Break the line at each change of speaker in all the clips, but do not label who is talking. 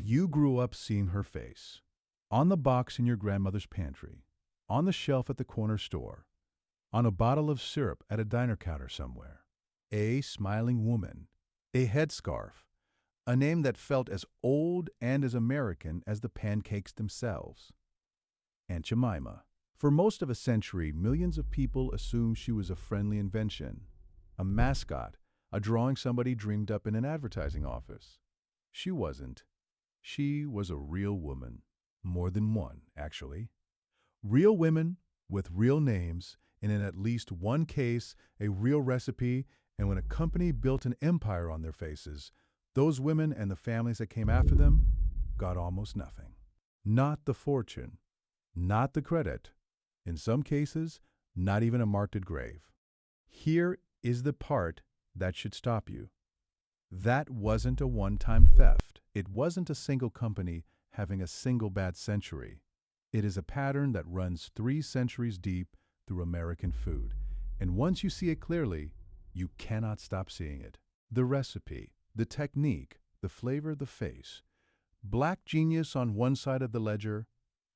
You grew up seeing her face. On the box in your grandmother's pantry, on the shelf at the corner store, on a bottle of syrup at a diner counter somewhere. A smiling woman, a headscarf, a name that felt as old and as American as the pancakes themselves. Aunt Jemima. For most of a century, millions of people assumed she was a friendly invention, a mascot, a drawing somebody dreamed up in an advertising office. She wasn't. She was a real woman. More than one, actually. Real women with real names, and in at least one case, a real recipe, and when a company built an empire on their faces, those women and the families that came after them got almost nothing. Not the fortune, not the credit. In some cases, not even a marked grave. Here is the part that should stop you. That wasn't a one-time theft. It wasn't a single company having a single bad century. It is a pattern that runs 3 centuries deep through American food. And once you see it clearly, you cannot stop seeing it. The recipe, the technique, the flavor, the face. Black genius on one side of the ledger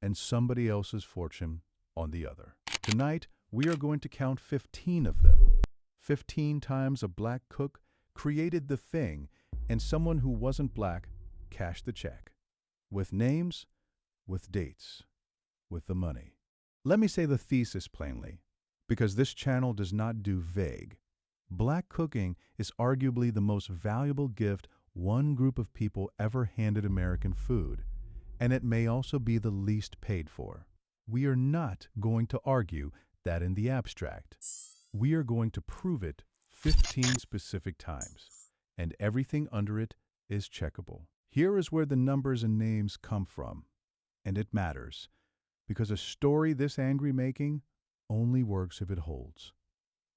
and somebody else's fortune on the other. Tonight, we are going to count 15 of them. 15 times a black cook created the thing, and someone who wasn't black cashed the check. With names, with dates, with the money. Let me say the thesis plainly, because this channel does not do vague. Black cooking is arguably the most valuable gift one group of people ever handed American food, and it may also be the least paid for. We are not going to argue that in the abstract. We are going to prove it 15 specific times, and everything under it is checkable. Here is where the numbers and names come from, and it matters, because a story this angry-making only works if it holds.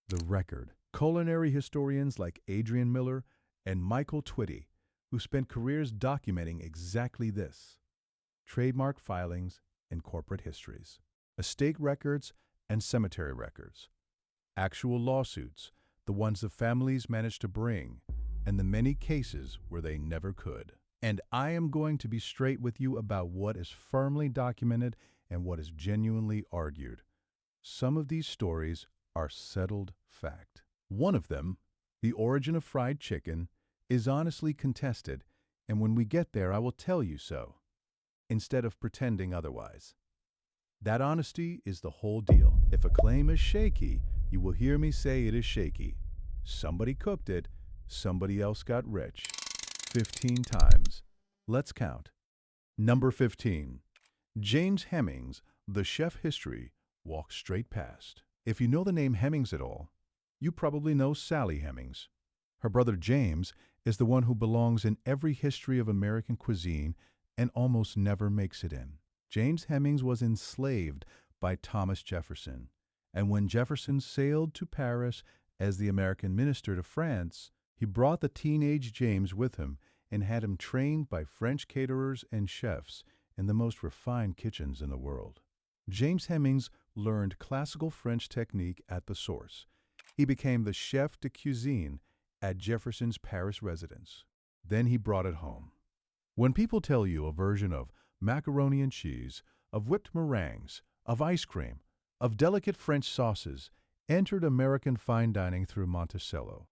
The record. Culinary historians like Adrian Miller and Michael Twitty, who spent careers documenting exactly this. Trademark filings and corporate histories, estate records and cemetery records, actual lawsuits, the ones the families managed to bring, and the many cases where they never could. And I am going to be straight with you about what is firmly documented and what is genuinely argued. Some of these stories are settled fact. One of them, the origin of fried chicken, is honestly contested, and when we get there I will tell you so, instead of pretending otherwise. That honesty is the whole deal. If a claim is shaky, you will hear me say it is shaky. Somebody cooked it, somebody else got rich. 15 times. Let's count. Number 15. James Hemings, the chef history, walks straight past. If you know the name Hemings at all, you probably know Sally Hemings. Her brother James is the one who belongs in every history of American cuisine and almost never makes it in. James Hemings was enslaved by Thomas Jefferson, and when Jefferson sailed to Paris as the American minister to France, he brought the teenage James with him and had him trained by French caterers and chefs in the most refined kitchens in the world. James Hemings learned classical French technique at the source. He became the chef de cuisine at Jefferson's Paris residence. Then he brought it home. When people tell you a version of macaroni and cheese, of whipped meringues, of ice cream, of delicate French sauces, entered American fine dining through Monticello,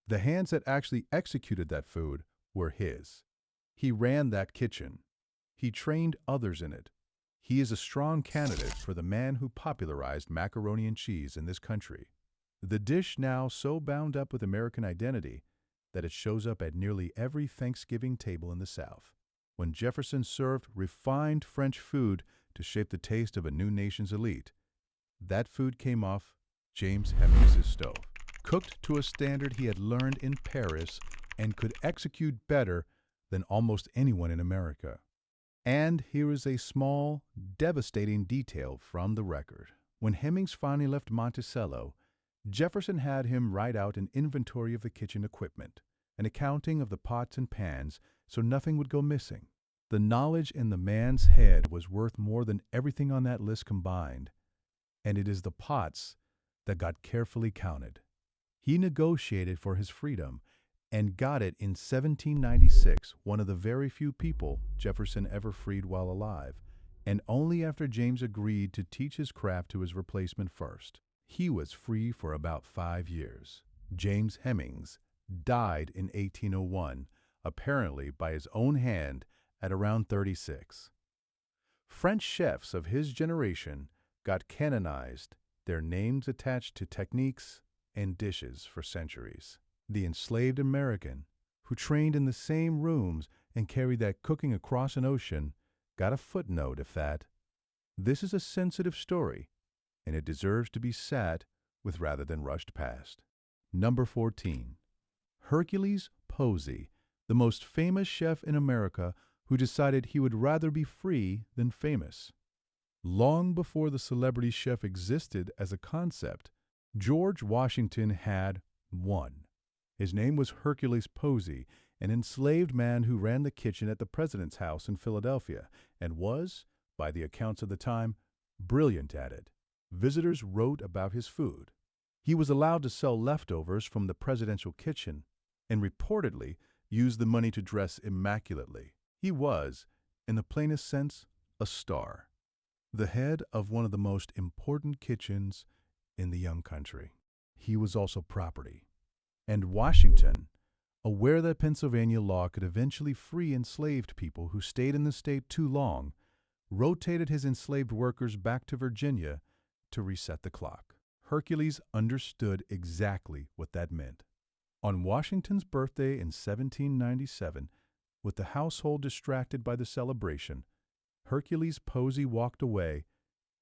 the hands that actually executed that food were his. He ran that kitchen. He trained others in it. He is a strong candidate for the man who popularized macaroni and cheese in this country. The dish now so bound up with American identity that it shows up at nearly every Thanksgiving table in the South. When Jefferson served refined French food to shape the taste of a new nation's elite, that food came off James Hemings' stove, cooked to a standard he had learned in Paris and could execute better than almost anyone in America. And here is a small, devastating detail from the record. When Hemings finally left Monticello, Jefferson had him write out an inventory of the kitchen equipment, an accounting of the pots and pans, so nothing would go missing. The knowledge in the man's head was worth more than everything on that list combined, and it is the pots that got carefully counted. He negotiated for his freedom, and got it in 1796, one of the very few people Jefferson ever freed while alive, and only after James agreed to teach his craft to his replacement first. He was free for about 5 years. James Hemings died in 1801, apparently by his own hand at around 36. French chefs of his generation got canonized, their names attached to techniques and dishes for centuries. The enslaved American, who trained in the same rooms and carried that cooking across an ocean, got a footnote if that. This is a sensitive story, and it deserves to be sat with rather than rushed past. Number 14. Hercules Posey, the most famous chef in America who decided he would rather be free than famous. Long before the celebrity chef existed as a concept, George Washington had one. His name was Hercules Posey, an enslaved man who ran the kitchen at the president's house in Philadelphia and was, by the accounts of the time, brilliant at it. Visitors wrote about his food. He was allowed to sell leftovers from the presidential kitchen and reportedly used the money to dress immaculately. He was, in the plainest sense, a star, the head of one of the most important kitchens in the young country. He was also property. And Washington, aware that Pennsylvania law could eventually free enslaved people who stayed in the state too long, rotated his enslaved workers back to Virginia to reset the clock. Hercules understood exactly what that meant. On Washington's birthday in 1797, with the household distracted by the celebration, Hercules Posey walked away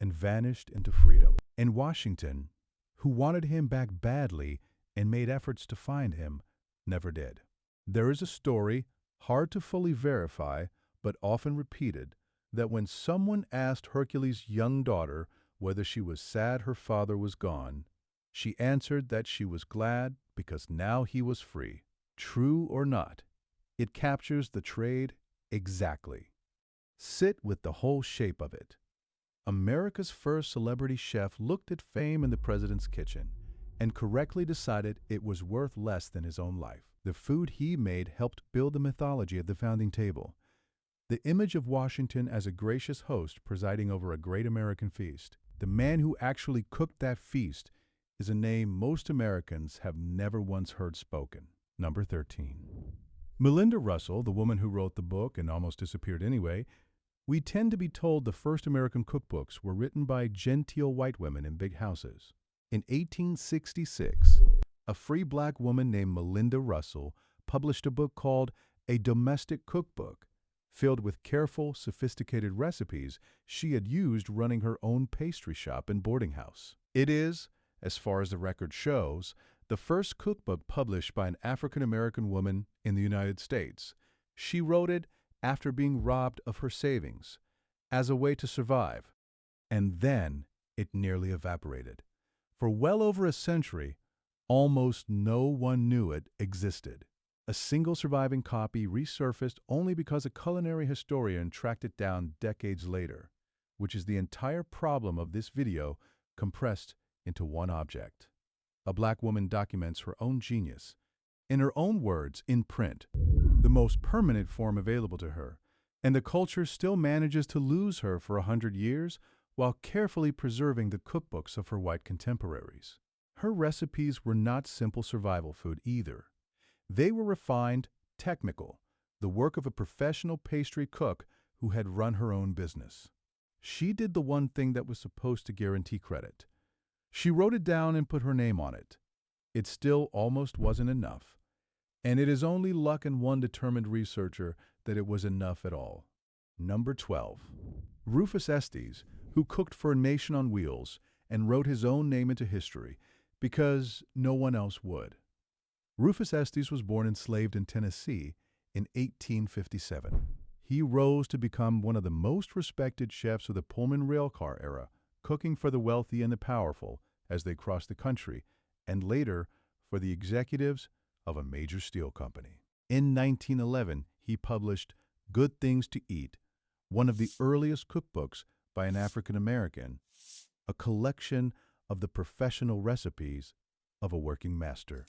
and vanished into freedom. And Washington, who wanted him back badly and made efforts to find him, never did. There is a story, hard to fully verify, but often repeated, that when someone asked Hercules' young daughter whether she was sad her father was gone, she answered that she was glad because now he was free. True or not, it captures the trade exactly. Sit with the whole shape of it. America's first celebrity chef looked at fame in the president's kitchen and correctly decided it was worth less than his own life. The food he made helped build the mythology of the founding table. The image of Washington as a gracious host presiding over a great American feast. The man who actually cooked that feast is a name most Americans have never once heard spoken. Number 13. Melinda Russell, the woman who wrote the book and almost disappeared anyway, we tend to be told the first American cookbooks were written by genteel white women in big houses. In 1866, a free black woman named Melinda Russell published a book called A Domestic Cookbook, filled with careful, sophisticated recipes she had used running her own pastry shop and boarding house. It is, as far as the record shows, the first cookbook published by an African-American woman in the United States. She wrote it after being robbed of her savings, as a way to survive, and then it nearly evaporated. For well over a century, almost no one knew it existed. A single surviving copy resurfaced only because a culinary historian tracked it down decades later, which is the entire problem of this video compressed into one object. A black woman documents her own genius, in her own words, in print, the most permanent form available to her, and the culture still manages to lose her for 100 years while carefully preserving the cookbooks of her white contemporaries. Her recipes were not simple survival food either. They were refined, technical, the work of a professional pastry cook who had run her own business. She did the one thing that was supposed to guarantee credit. She wrote it down and put her name on it. It still almost wasn't enough, and it is only luck in one determined researcher that it was enough at all. Number 12. Rufus Estes, who cooked for a nation on wheels and wrote his own name into history because no one else would. Rufus Estes was born enslaved in Tennessee in 1857. He rose to become one of the most respected chefs of the Pullman railcar era, cooking for the wealthy and the powerful as they crossed the country, and later for the executives of a major steel company. In 1911, he published Good Things to Eat, one of the earliest cookbooks by an African American, a collection of the professional recipes of a working master.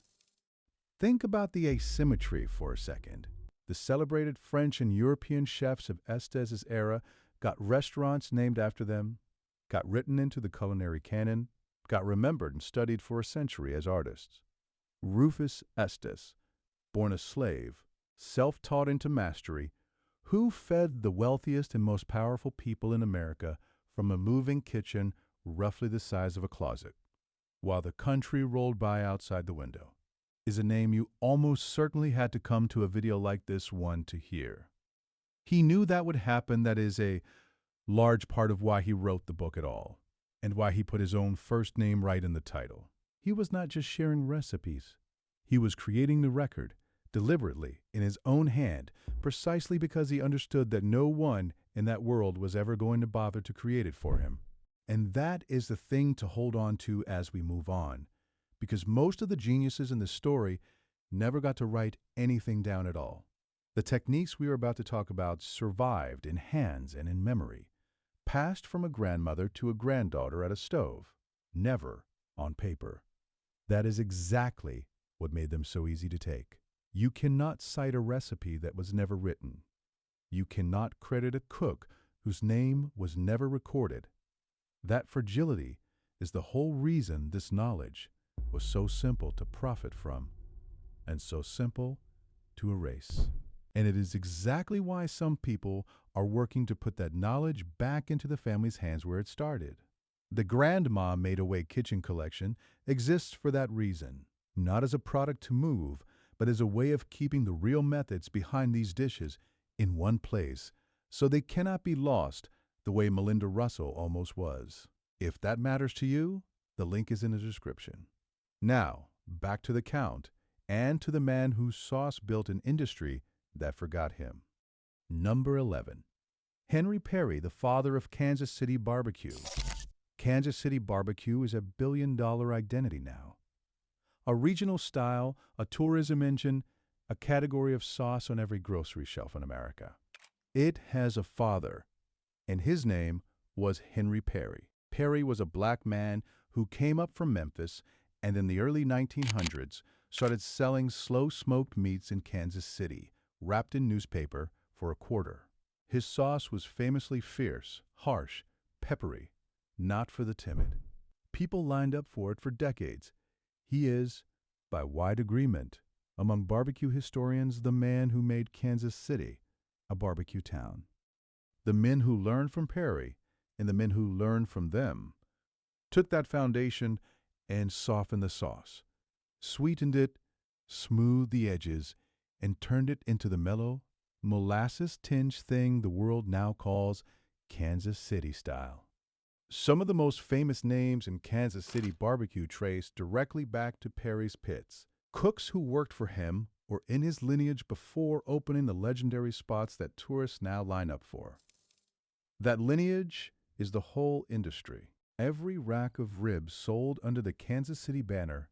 Think about the asymmetry for a second. The celebrated French and European chefs of Estes' era got restaurants named after them, got written into the culinary canon, got remembered and studied for a century as artists. Rufus Estes, born a slave, self-taught into mastery, who fed the wealthiest and most powerful people in America from a moving kitchen roughly the size of a closet, while the country rolled by outside the window, is a name you almost certainly had to come to a video like this one to hear. He knew that would happen. That is a large part of why he wrote the book at all, and why he put his own first name right in the title. He was not just sharing recipes. He was creating the record, deliberately, in his own hand, precisely because he understood that no one in that world was ever going to bother to create it for him. And that is the thing to hold on to as we move on, because most of the geniuses in this story never got to write anything down at all. The techniques we are about to talk about survived in hands and in memory, passed from a grandmother to a granddaughter at a stove, never on paper. That is exactly what made them so easy to take. You cannot cite a recipe that was never written. You cannot credit a cook whose name was never recorded. That fragility is the whole reason this knowledge was so simple to profit from and so simple to erase. And it is exactly why some people are working to put that knowledge back into the family's hands where it started. The Grandma Made Away Kitchen Collection exists for that reason, not as a product to move, but as a way of keeping the real methods behind these dishes in one place, so they cannot be lost the way Melinda Russell almost was. If that matters to you, the link is in the description. Now, back to the Count, and to the man whose sauce built an industry that forgot him. Number 11. Henry Perry, the father of Kansas City barbecue. Kansas City barbecue is a billion-dollar identity now. A regional style, a tourism engine, a category of sauce on every grocery shelf in America. It has a father, and his name was Henry Perry. Perry was a black man who came up from Memphis and in the early 1900s started selling slow-smoked meats in Kansas City, wrapped in newspaper, for a quarter. His sauce was famously fierce, harsh, peppery, not for the timid. People lined up for it for decades. He is, by wide agreement, among barbecue historians, the man who made Kansas City a barbecue town. The men who learned from Perry and the men who learned from them took that foundation and softened the sauce, sweetened it, smoothed the edges, and turned it into the mellow, molasses-tinged thing the world now calls Kansas City style. Some of the most famous names in Kansas City barbecue trace directly back to Perry's pits. Cooks who worked for him or in his lineage before opening the legendary spots that tourists now line up for. That lineage is the whole industry. Every rack of ribs sold under the Kansas City banner,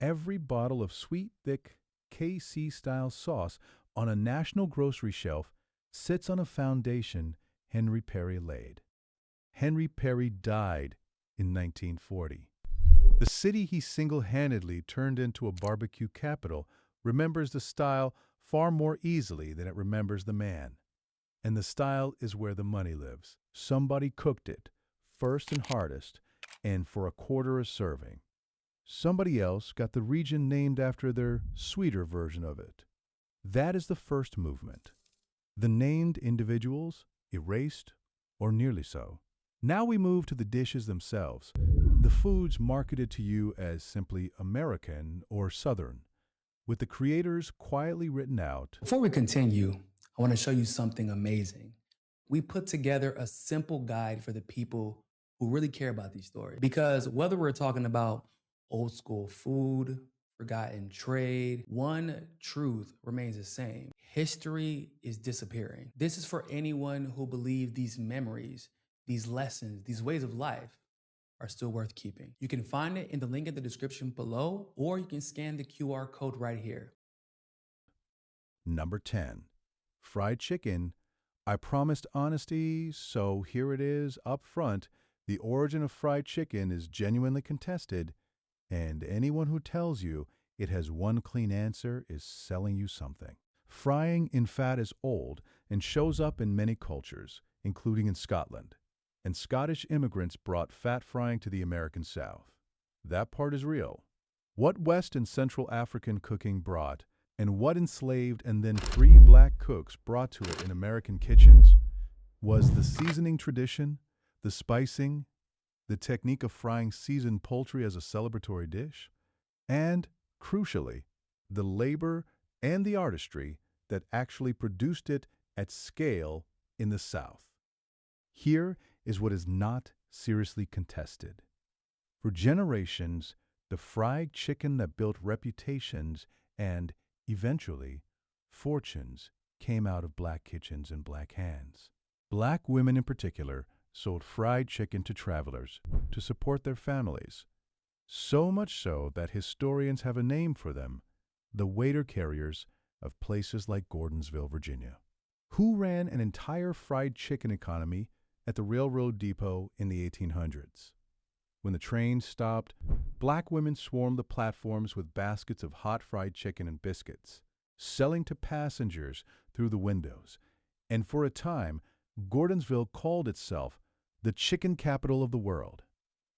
every bottle of sweet, thick KC-style sauce on a national grocery shelf sits on a foundation Henry Perry laid. Henry Perry died in 1940. The city he single-handedly turned into a barbecue capital remembers the style far more easily than it remembers the man. And the style is where the money lives. Somebody cooked it, first and hardest, and for a quarter a serving. Somebody else got the region named after their sweeter version of it. That is the first movement. The named individuals erased, or nearly so. Now we move to the dishes themselves, the foods marketed to you as simply American or Southern, with the creators quietly written out.
Before we continue, I want to show you something amazing. We put together a simple guide for the people who really care about these stories. Because whether we're talking about old school food, forgotten trade, one truth remains the same. History is disappearing. This is for anyone who believes these memories, these lessons, these ways of life are still worth keeping. You can find it in the link in the description below, or you can scan the QR code right here.
Number 10. Fried chicken. I promised honesty, so here it is up front. The origin of fried chicken is genuinely contested, and anyone who tells you it has one clean answer: is selling you something. Frying in fat is old and shows up in many cultures, including in Scotland. And Scottish immigrants brought fat frying to the American South. That part is real. What West and Central African cooking brought, and what enslaved and then free black cooks brought to it in American kitchens, was the seasoning tradition, the spicing, the technique of frying seasoned poultry as a celebratory dish, and, crucially, the labor and the artistry that actually produced it at scale in the South. Here is what is not seriously contested. For generations, the fried chicken that built reputations and, eventually, fortunes came out of black kitchens and black hands. Black women in particular sold fried chicken to travelers to support their families, so much so that historians have a name for them: the waiter carriers of places like Gordonsville, Virginia. Who ran an entire fried chicken economy at the railroad depot in the 1800s? When the train stopped, black women swarmed the platforms with baskets of hot fried chicken and biscuits, selling to passengers through the windows. And for a time, Gordonsville called itself the chicken capital of the world,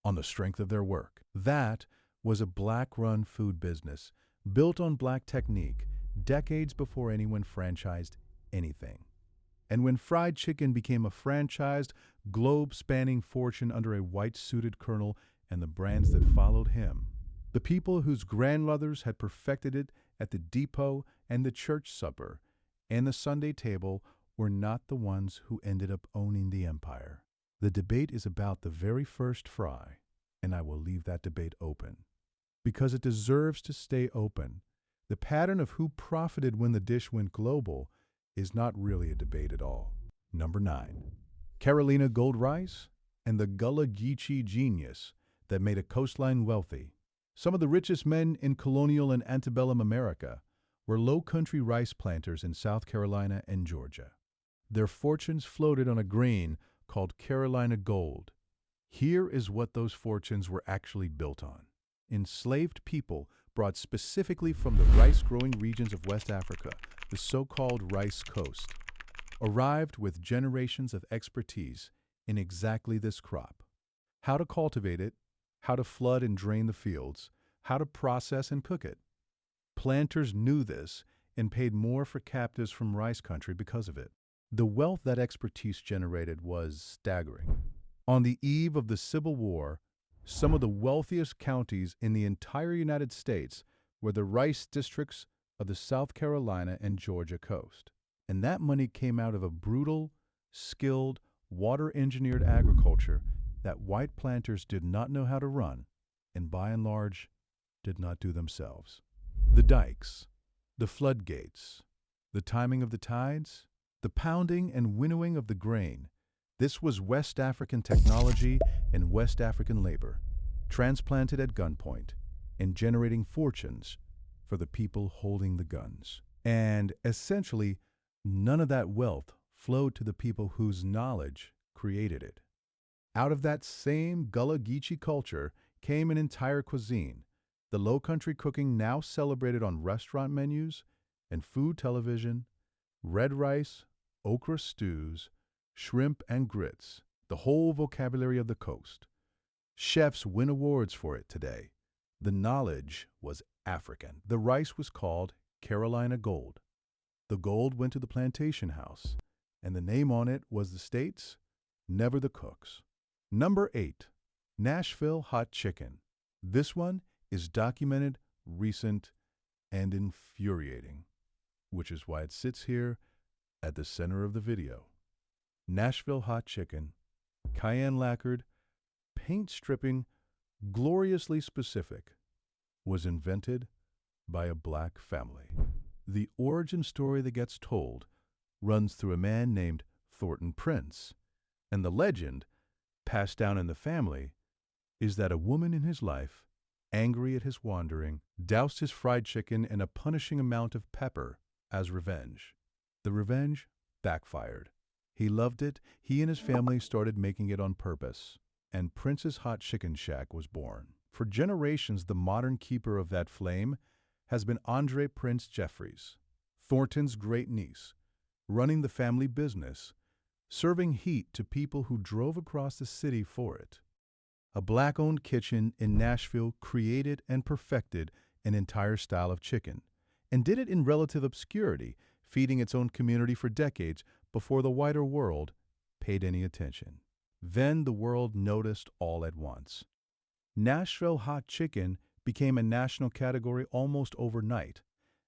on the strength of their work. That was a black-run food business built on black technique decades before anyone franchised anything. And when fried chicken became a franchised, globe-spanning fortune under a white-suited colonel and the brands that followed him, the people whose grandmothers had perfected it at the depot and the church supper and the Sunday table were not the ones who ended up owning the empire. The debate is about the very first fry, and I will leave that debate open, because it deserves to stay open. The pattern of who profited when the dish went global is not really a debate at all. Number 9. Carolina Gold Rice and the Gullah Geechee genius that made a coastline wealthy. Some of the richest men in colonial and antebellum America were low-country rice planters in South Carolina and Georgia. Their fortunes floated on a grain called Carolina gold. Here is what those fortunes were actually built on. Enslaved people brought specifically from the rice-growing regions of West Africa, the so-called Rice Coast, arrived with generations of expertise in exactly this crop: how to cultivate it, how to flood and drain the fields, how to process and cook it. Planters knew this and paid more for captives from rice country because of it. The wealth that expertise generated was staggering. On the eve of the Civil War, some of the wealthiest counties in the entire United States were the rice districts of the South Carolina and Georgia coast. And that money came out of a brutal, skilled, water-engineered agriculture that white planters did not know how to run, and by and large, did not do themselves. The dikes, the floodgates, the timing of the tides, the pounding and winnowing of the grain. This was West African technology and West African labor, transplanted at gunpoint and generating fortunes for the people holding the guns. And essentially, none of that wealth flowed to the people whose knowledge created it. Out of that same Gullah Geechee culture came an entire cuisine, the low-country cooking now celebrated on restaurant menus and food television: red rice, okra stews, shrimp and grits, the whole vocabulary of the coast. Chefs win awards for it today. The knowledge was African. The rice was called Carolina gold. The gold went to the plantation house, and the name on it was the state's, never the cook's. Number 8. Nashville hot chicken. This one is documented, recent, and infuriating, which is why it sits here at the center of the video. Nashville hot chicken, cayenne lacquered, paint stripping, gloriously specific, was invented by a black family. The origin story that gets told runs through a man named Thornton Prince, and the legend, passed down in the family, is that a woman in his life, angry at his wandering, doused his fried chicken in a punishing amount of pepper as revenge. The revenge backfired. He loved it. He and his family started making it on purpose, and Prince's Hot Chicken Shack was born. For generations, the modern keeper of that flame has been Andre Prince Jeffries, Thornton's great niece, running the family business, serving heat to people who drove across the city for it. A black-owned kitchen in Nashville created and perfected an entire style of chicken, and did it in relative obscurity, feeding its own community for decades before the wider world paid any attention. Then the world noticed all at once. Nashville hot chicken became a national category almost overnight.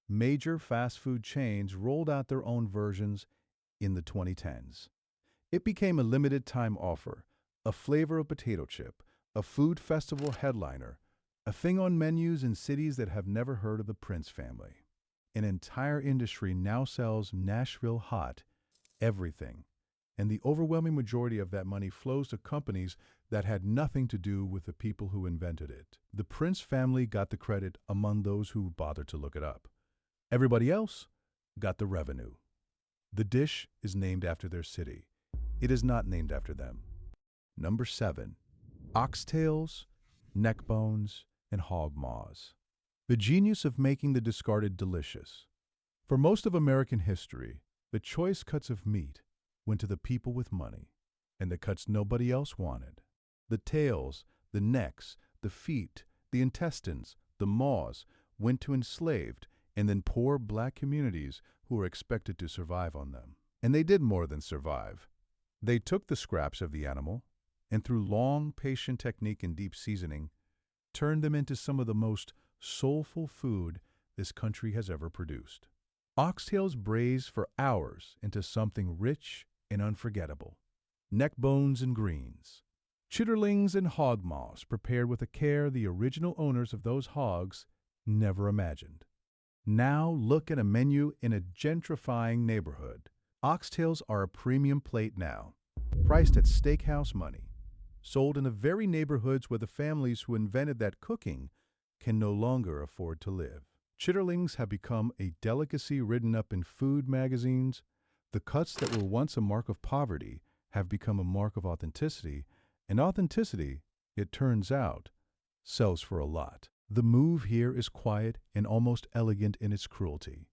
Major fast food chains rolled out their own versions in the 2010s. It became a limited time offer, a flavor of potato chip, a food festival headliner, a thing on menus in cities that have never heard of the Prince family. An entire industry now sells Nashville hot everything, and the overwhelming majority of that money flows to companies that had nothing to do with the people who invented it. The Prince family got the credit among those who bothered to look it up. Everybody else got the revenue. The dish is named after their city. It is not named after them. Number 7. Oxtails, neckbones, and hog maws. The genius of making the discarded delicious. For most of American history, the choice cuts of meat went to the people with money, and the cuts nobody else wanted. The tails, the necks, the feet, the intestines, the maws went to enslaved and then poor black communities who were expected to survive on them. And they did more than survive. They took the scraps of the animal and through long, patient technique and deep seasoning, turned them into some of the most soulful food this country has ever produced. Oxtails braise for hours into something rich and unforgettable. Neckbones and greens. Chitterlings and hog maws prepared with a care the original owners of those hogs never imagined. Now look at a menu in a gentrifying neighborhood. Oxtails are a premium plate now, priced at steakhouse money, sold in the very neighborhoods where the families who invented that cooking can no longer afford to live. Chitterlings have become a delicacy written up in food magazines. The cuts that were once a mark of poverty have become a mark of authenticity, and authenticity, it turns out, sells for a lot. The move here is quiet and almost elegant in its cruelty.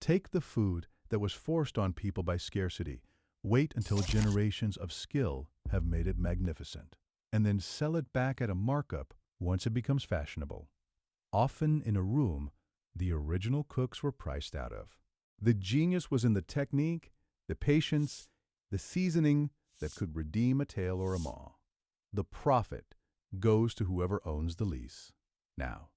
Take the food that was forced on people by scarcity, wait until generations of skill have made it magnificent, and then sell it back at a markup once it becomes fashionable. Often in a room the original cooks were priced out of. The genius was in the technique, the patience, the seasoning that could redeem a tail or a maw. The profit goes to whoever owns the lease. Now,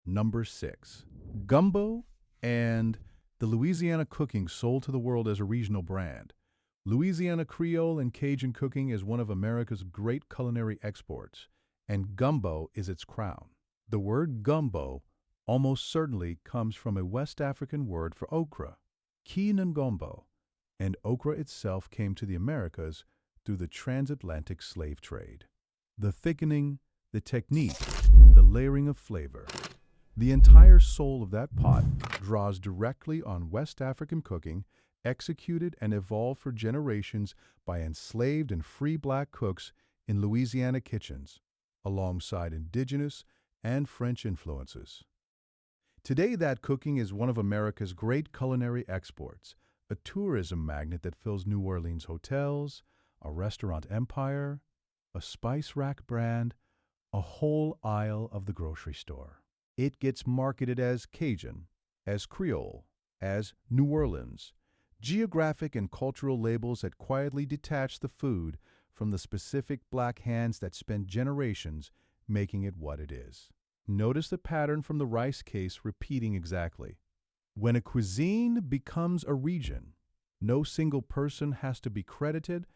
number 6. Gumbo and the Louisiana cooking sold to the world as a regional brand. Louisiana Creole and Cajun cooking is one of America's great culinary exports, and gumbo is its crown. The word gumbo almost certainly comes from a West African word for okra, Gumbo, and okra itself came to the Americas through the transatlantic slave trade. The thickening, the technique, the layering of flavor. The entire soul of that pot draws directly on West African cooking, executed and evolved for generations by enslaved and free black cooks in Louisiana kitchens, alongside indigenous and French influences. Today, that cooking is one of America's great culinary exports, a tourism magnet that fills New Orleans hotels, a restaurant empire, a spice rack brand, a whole aisle of the grocery store. It gets marketed as Cajun, as Creole, as New Orleans, geographic and cultural labels that quietly detach the food from the specific black hands that spent generations making it what it is. Notice the pattern from the rice case repeating exactly. When a cuisine becomes a region, no single person has to be credited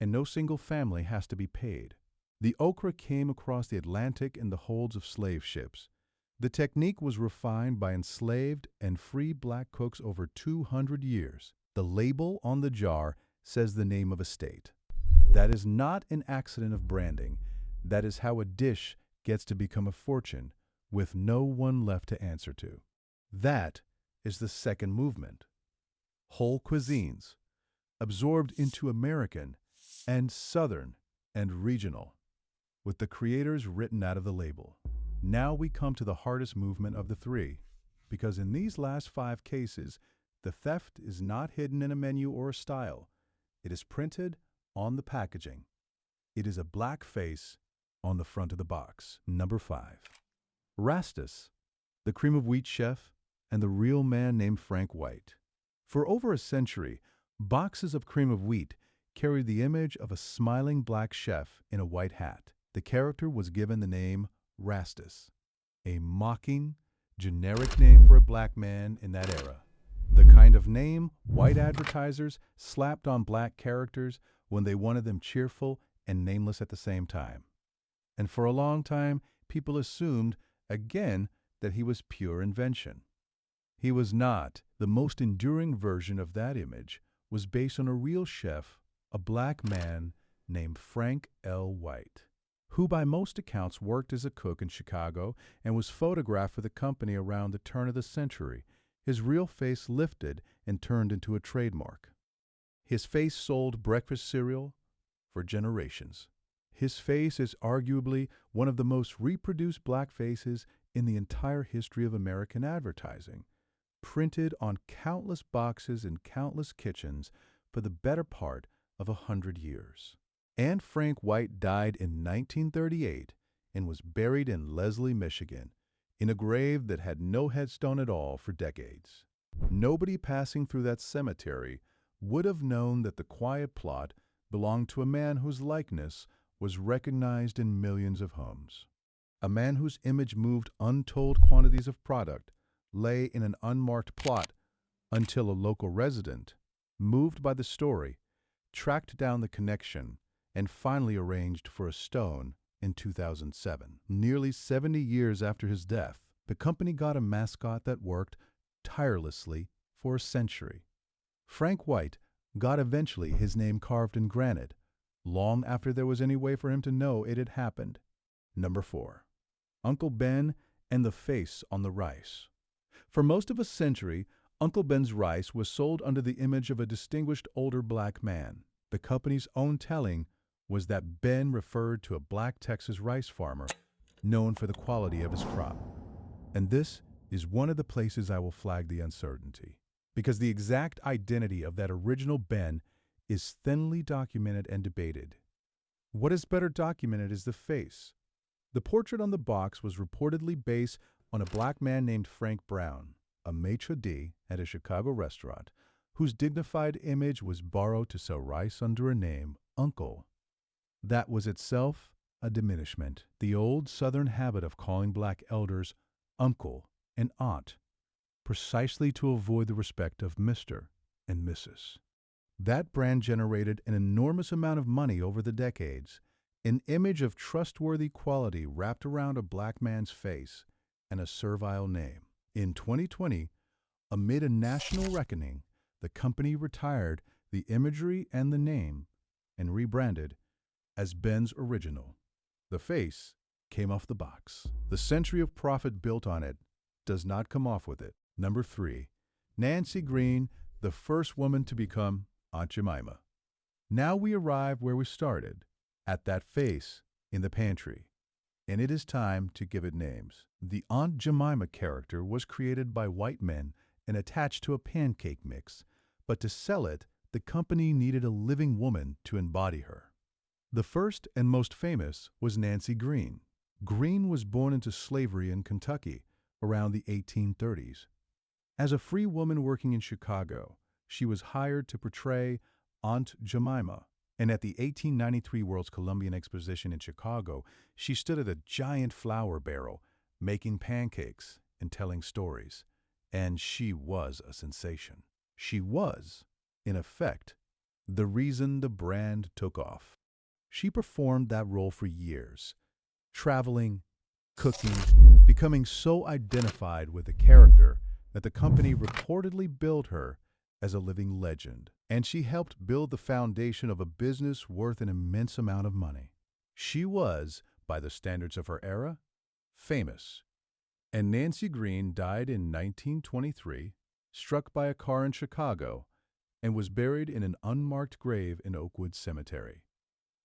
and no single family has to be paid. The okra came across the Atlantic in the holds of slave ships. The technique was refined by enslaved and free black cooks over 200 years. The label on the jar says the name of a state. That is not an accident of branding. That is how a dish gets to become a fortune with no one left to answer to. That is the second movement. Whole cuisines, absorbed into American and Southern and regional, with the creators written out of the label. Now we come to the hardest movement of the three, because in these last 5 cases, the theft is not hidden in a menu or a style. It is printed on the packaging. It is a black face on the front of the box. Number 5. Rastus, the cream of wheat chef, and the real man named Frank White. For over a century, boxes of cream of wheat carried the image of a smiling black chef in a white hat. The character was given the name Rastus, a mocking, generic name for a black man in that era. The kind of name white advertisers slapped on black characters when they wanted them cheerful and nameless at the same time. And for a long time, people assumed, again, that he was pure invention. He was not. The most enduring version of that image was based on a real chef, a black man named Frank L. White, who by most accounts worked as a cook in Chicago and was photographed for the company around the turn of the century, his real face lifted and turned into a trademark. His face sold breakfast cereal for generations. His face is arguably one of the most reproduced black faces in the entire history of American advertising, printed on countless boxes in countless kitchens for the better part of 100 years. And Frank White died in 1938 and was buried in Leslie, Michigan, in a grave that had no headstone at all for decades. Nobody passing through that cemetery would have known that the quiet plot belonged to a man whose likeness was recognized in millions of homes. A man whose image moved untold quantities of product lay in an unmarked plot until a local resident, moved by the story, tracked down the connection and finally arranged for a stone in 2007. Nearly 70 years after his death, the company got a mascot that worked tirelessly for a century. Frank White got eventually his name carved in granite, long after there was any way for him to know it had happened. Number 4. Uncle Ben and the face on the rice. For most of a century, Uncle Ben's rice was sold under the image of a distinguished older black man. The company's own telling was that Ben referred to a black Texas rice farmer known for the quality of his crop. And this is one of the places I will flag the uncertainty, because the exact identity of that original Ben is thinly documented and debated. What is better documented is the face. The portrait on the box was reportedly based on a black man named Frank Brown, a maitre d' at a Chicago restaurant, whose dignified image was borrowed to sell rice under a name, Uncle. That was itself a diminishment, the old Southern habit of calling black elders uncle and aunt, precisely to avoid the respect of Mr. and Mrs. That brand generated an enormous amount of money over the decades, an image of trustworthy quality wrapped around a black man's face and a servile name. In 2020, amid a national reckoning, the company retired the imagery and the name and rebranded as Ben's original. The face came off the box. The century of profit built on it does not come off with it. Number 3. Nancy Green, the first woman to become Aunt Jemima. Now we arrive where we started, at that face in the pantry, and it is time to give it names. The Aunt Jemima character was created by white men and attached to a pancake mix, but to sell it, the company needed a living woman to embody her. The first and most famous was Nancy Green. Green was born into slavery in Kentucky around the 1830s. As a free woman working in Chicago, she was hired to portray Aunt Jemima, and at the 1893 World's Columbian Exposition in Chicago, she stood at a giant flour barrel, making pancakes and telling stories, and she was a sensation. She was, in effect, the reason the brand took off. She performed that role for years, traveling, cooking, becoming so identified with the character that the company reportedly billed her as a living legend, and she helped build the foundation of a business worth an immense amount of money. She was, by the standards of her era, famous. And Nancy Green died in 1923, struck by a car in Chicago, and was buried in an unmarked grave in Oakwood Cemetery.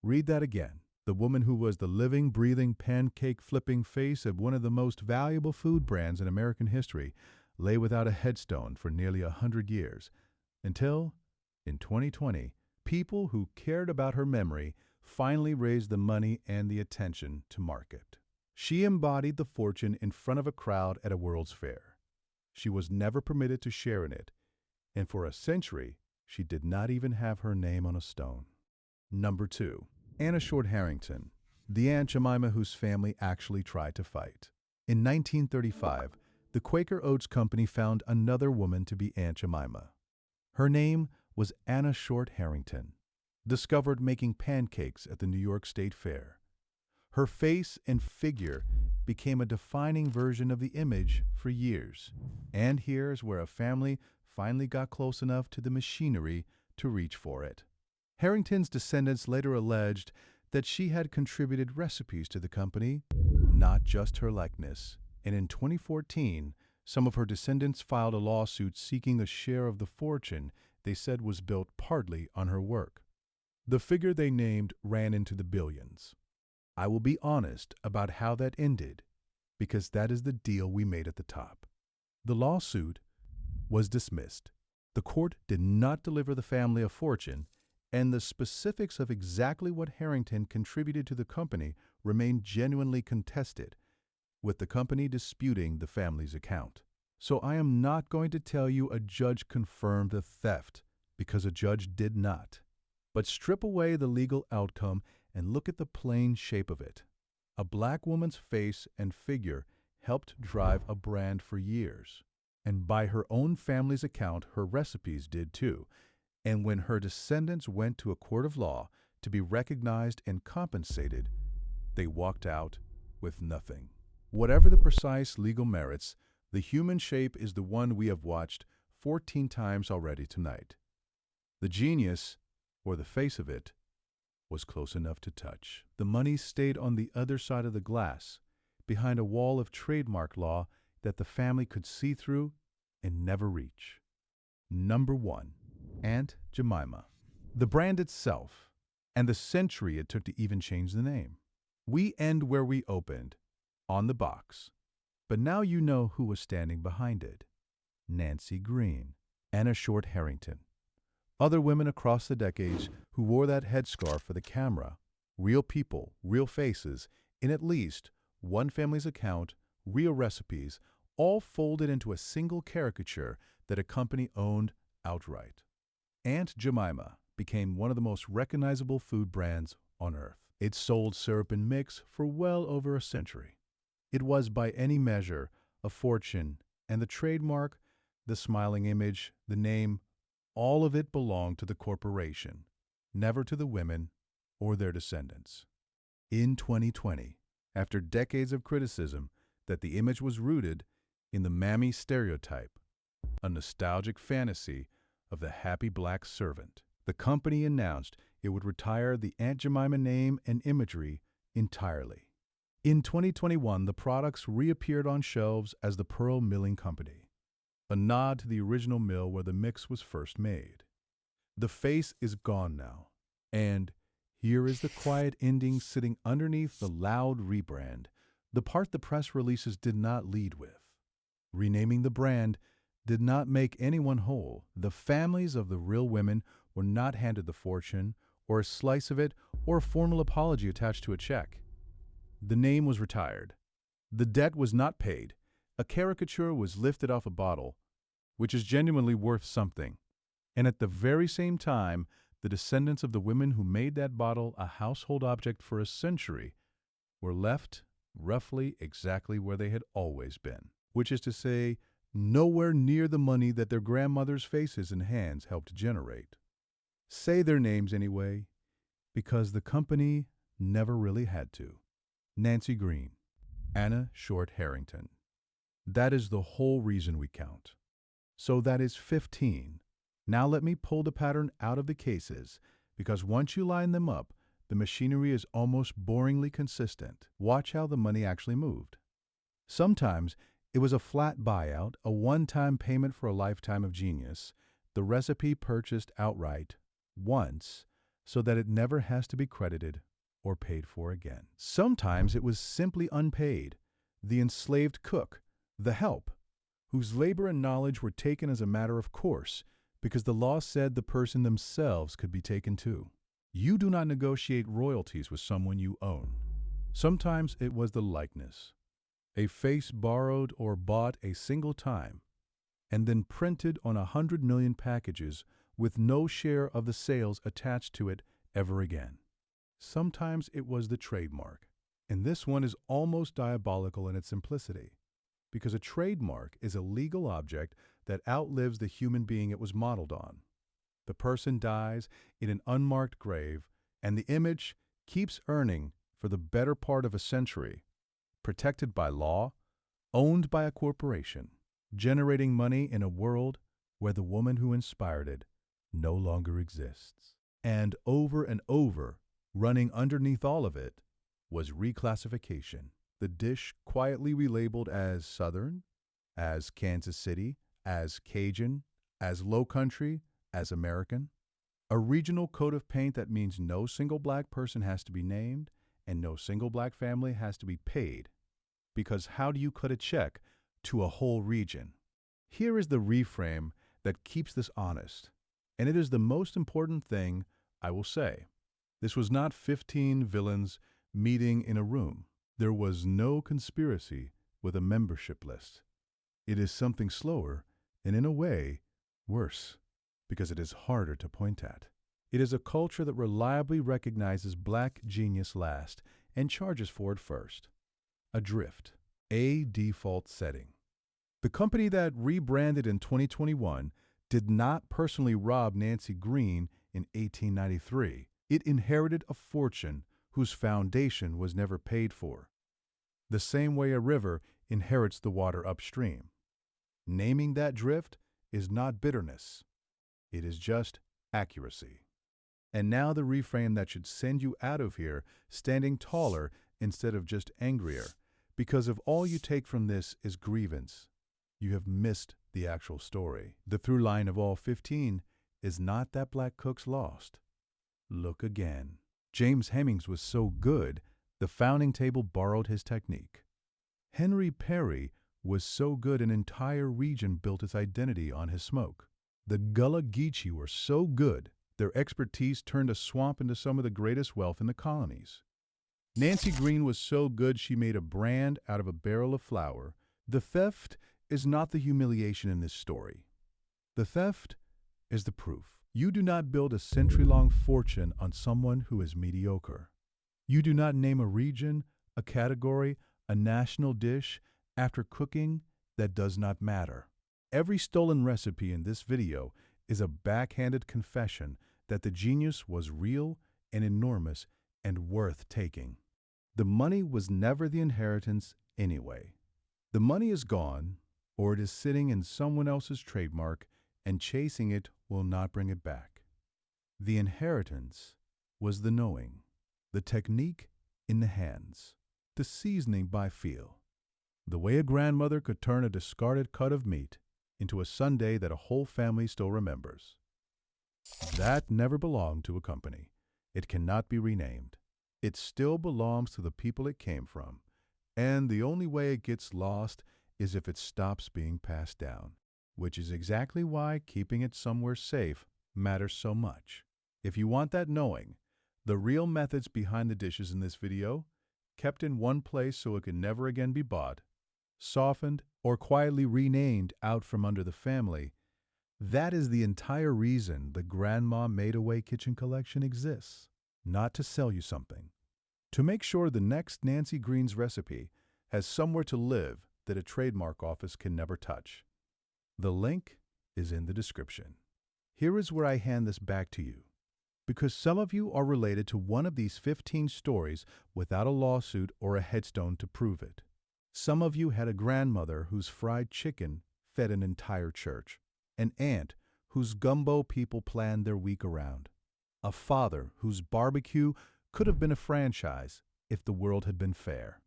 Read that again. The woman who was the living, breathing, pancake-flipping face of one of the most valuable food brands in American history lay without a headstone for nearly 100 years, until, in 2020, people who cared about her memory finally raised the money and the attention to mark it. She embodied the fortune in front of a crowd at a World's Fair. She was never permitted to share in it, and for a century, she did not even have her name on a stone. Number 2. Anna Short Harrington, the Aunt Jemima whose family actually tried to fight. In 1935, the Quaker Oats Company found another woman to be Aunt Jemima. Her name was Anna Short Harrington, discovered making pancakes at the New York State Fair. Her face and figure became a defining version of the image for years. And here's where a family finally got close enough to the machinery to reach for it. Harrington's descendants later alleged that she had contributed recipes to the company, not just her likeness. And in 2014, some of her descendants filed a lawsuit seeking a share of the fortune they said was built partly on her work. The figure they named ran into the billions. I will be honest about how that ended, because that is the deal we made at the top. The lawsuit was dismissed. The court did not deliver the family a fortune, and the specifics of exactly what Harrington contributed to the company remained genuinely contested, with the company disputing the family's account. So I am not going to tell you a judge confirmed the theft, because a judge did not. But strip away the legal outcome and look at the plain shape of it. A black woman's face and figure helped drive a brand for years. And by her own family's account, her recipes did too. And when her descendants went to a court of law to be recognized and compensated, they walked out with nothing. Whatever the precise legal merits, the human shape is the one we have watched 14 times already tonight. The genius, or the face of it, was close enough to touch. The money stayed on the other side of the glass, behind a wall of trademark law that the family could see through and never reach. Number 1. Aunt Jemima. The brand itself, and the century it took to even change the name. We end where we opened, on the box. But now you know who was standing behind it. Nancy Green, Anna Short Harrington. Other women across the decades who wore that headscarf for the camera, real people, real faces, in at least one family's account, real recipes, all folded into a single caricature that a company owned outright. Aunt Jemima became one of the most recognizable food brands on earth. It sold syrup and mix for well over a century. It was by any measure a fortune, and the trademark, the smiling image, the name, all of it belonged to the corporation, never to the women or their descendants. In 2020, after decades of criticism that the image was rooted in the mammy stereotype, a nostalgic fantasy of the happy black servant, the company announced it would retire the Aunt Jemima name and imagery entirely. In 2021, the products reappeared on shelves as the Pearl Milling Company, a nod to the original mill where the mix was first made. The face is gone now, and here is the quiet ending sitting underneath the loud rebrand, the part the press releases did not lead with. Renaming the brand did not make anyone whole. The families of the real women were not handed the fortune, or a slice of it, or a formal apology attached to a check. The name was retired. The debt was not paid. A caricature was lifted off a bottle, which is genuinely worth something. And at the very same time, the descendants of the women who made that bottle a household object for a century were left roughly exactly where they had always been, which is to say, nowhere near the money that their grandmothers' faces and hands helped generate. Say their names anyway, because the company never really had to. Nancy Green, Anna Short Harrington. That is the whole reason we count. So that is 15. Now let me pull the pattern out of the cases, because once you line them up, the machinery is almost boringly consistent. Watch how the money actually moved. Sometimes it was a flat buyout, a one-time payment for a lifetime of genius, the recipe purchased outright, once, so that it never has to be credited or paid for again. Sometimes it was simply unpaid. The enslaved cook, the help, whose labor and knowledge were taken as a matter of course because the law said the person themselves could be taken too. You do not negotiate royalties with someone you own. Sometimes it was the likeness, a face borrowed or bought a single time, and then printed on 100 million packages with no share of the sales attached to it ever again. Sometimes it was the trademark, and this one is almost diabolical in its simplicity, because a trademark is a legal object that outlives the human being it was modeled on. The person dies in an unmarked grave, and the image keeps earning for the better part of a century, protected by law, owned by a corporation, generating money in a world where the woman who inspired it no longer exists. And over, running underneath all of it, was reclassification. The dish quietly relabeled as Southern, as Kansas City, as Cajun, as Low Country, as American. A regional coat of paint that means no single black person has to be named and no single black family has to be paid. Because how do you cut a check to a whole region? Here is the reframe that keeps this honest, and it is the most important thing I will say. This was not 15 villains meeting in a room. There was no conspiracy with a membership list. It is something slower and, in a way, worse, because it is harder to point at. It is a culture that reliably recognizes black genius last and charges for it first. Adrift, a default setting. The company that rebranded in 2021 did not personally rob Nancy Green in 1893. It inherited a fortune whose foundation was never paid for, the same way a river inherits the water upstream. Naming that drift is not bitterness. It is just accuracy. And now the reframe that should send you out of here standing taller instead of just angrier, because if all you take from this is grievance, you have missed the actual story. The through line of all 15 is not that black cooks lost. Look again. James Hemings was so good, the founding table borrowed his technique. Henry Perry was so good an entire region built its identity on his smoke. The Gullah Geechee were so good, their expertise turned a swamp into some of the greatest wealth in the colonies. Nancy Green was so good she made a brand out of a barrel of flour. The theft is not the humiliation in this story. The theft is the proof. You do not build a century-long fortune on someone who is mediocre. You do not name a region, a category, a national dish after cooking that does not matter. Every stolen recipe in this video is a backhanded confession that the genius was real and enormous and worth taking. The money was never the inheritance anyway. The money is gone, or it is sitting in someone else's trademark, and chasing it will not bring it back. The inheritance was the knowing, the technique in the hands, the seasoning by feel, the way a grandmother could turn a discarded cut of meat into a sundae that a whole family still remembers. That never belonged to a company. It cannot be renamed. It still belongs to the people it came from, and the only way it gets lost is if it stops being passed down, which is exactly why keeping it somewhere safe matters so much. If you want that knowing, the real methods behind the dishes in this video, kept in one place so it can never again be bought, softened, or quietly renamed out from under the family, that is the entire reason the Grandma Made Away Kitchen Collection exists. Not to sell you something. To make sure the next Nancy Green's recipe has somewhere to live that a trademark office can never touch. The link is in the description. Here is where I hand this back to you, because some of you are related to one of these 15 stories without a lawsuit or a headstone to prove it. Some of you had a grandmother whose fried chicken fed an entire church, an aunt whose gumbo people planned their week around, a father whose barbecue could have been a franchise if the world had been fair,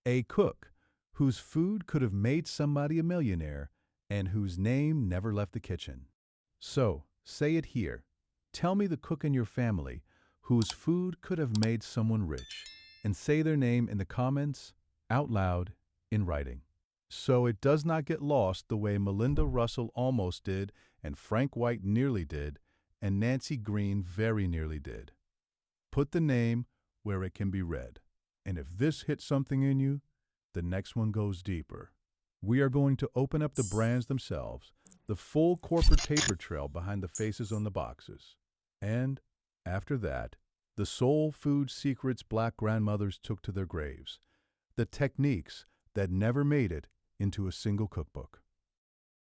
a cook whose food could have made somebody a millionaire and whose name never left the kitchen. So, say it here. Tell me the cook in your family whose food could have made someone rich, and say their name in the comments, out loud, in writing. so it does not get lost the way Melinda Russell almost did, and Frank White nearly did, and Nancy Green very nearly did. Put the name where it can be read, and if this hits something in you, the next one goes deeper. We are going to open up the brands themselves, the full corporate paper trail behind the faces on the boxes. And, after that, the soul food secrets Black grandmothers took to their graves, the techniques that never made it into a single cookbook.